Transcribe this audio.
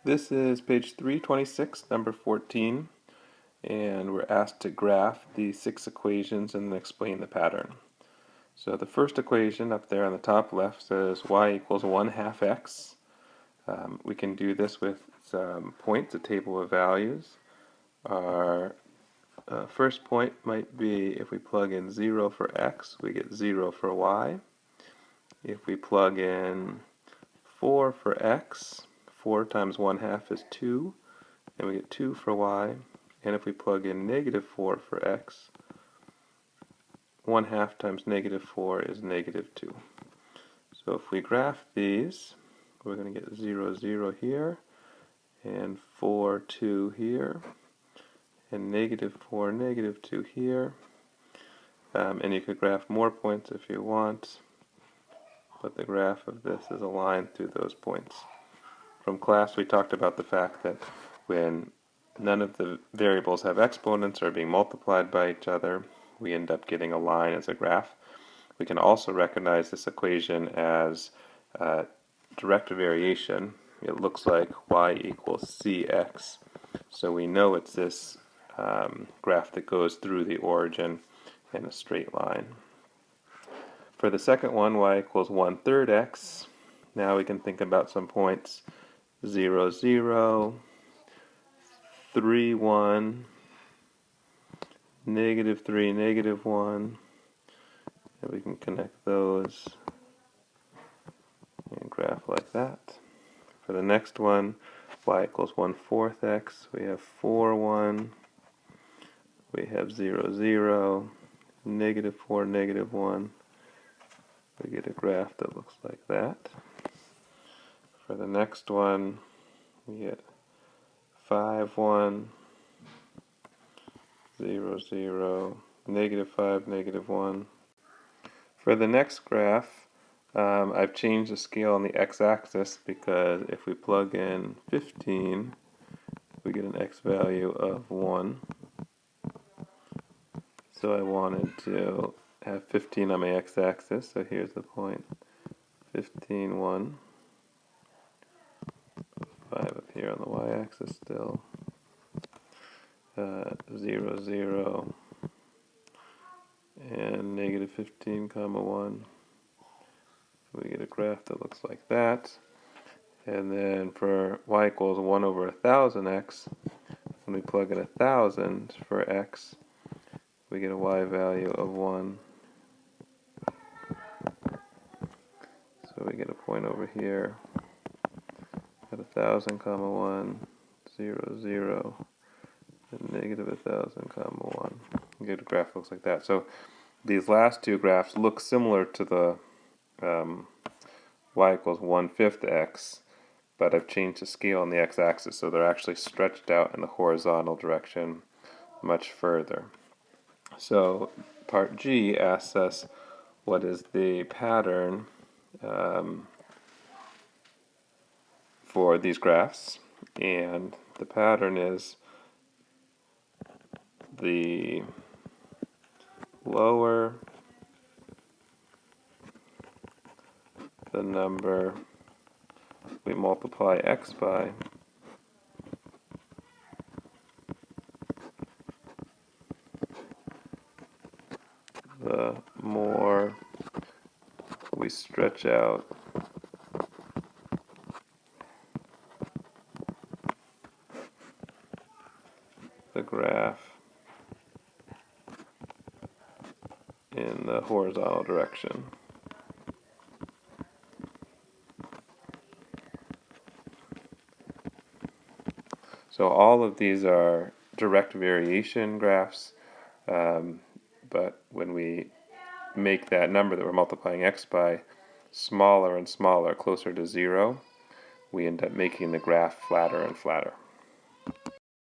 This is page 326, number 14, and we're asked to graph the 6 equations and then explain the pattern. So the first equation up there on the top left says y equals 1/2 x. We can do this with some points, a table of values. Our first point might be if we plug in 0 for x, we get 0 for y. If we plug in 4 for x, 4 times 1/2 is 2, and we get 2 for y. And if we plug in -4 for x, 1/2 times -4 is -2. So if we graph these, we're going to get 0, 0 here, and 4, 2 here, and -4, -2 here. And you could graph more points if you want, but the graph of this is a line through those points. From class, we talked about the fact that when none of the variables have exponents or are being multiplied by each other, we end up getting a line as a graph. We can also recognize this equation as direct variation. It looks like y equals cx. So we know it's this graph that goes through the origin in a straight line. For the second one, y equals 1/3 x. Now we can think about some points. 0, 0, 3, 1, -3, -1, and we can connect those and graph like that. For the next one, y equals 1/4 x, we have 4, 1, we have 0, 0, -4, -1, we get a graph that looks like that. For the next one, we get 5, 1, 0, 0, -5, -1. For the next graph, I've changed the scale on the x-axis because if we plug in 15, we get an x value of 1. So I wanted to have 15 on my x-axis, so here's the point. 15, 1. 5 up here on the y-axis still. 0, 0, and -15, 1. So we get a graph that looks like that. And then for y equals 1/1000x, when we plug in 1000 for x, we get a y value of 1. So we get a point over here at 1000, 1, 0, 0, and -1000, 1. You get a graph that looks like that. So these last two graphs look similar to the y equals 1/5 x, but I've changed the scale on the x-axis, so they're actually stretched out in the horizontal direction much further. So part G asks us what is the pattern for these graphs, and the pattern is the lower the number we multiply x by, the more we stretch out the graph in the horizontal direction. So all of these are direct variation graphs, but when we make that number that we're multiplying x by smaller and smaller, closer to 0, we end up making the graph flatter and flatter.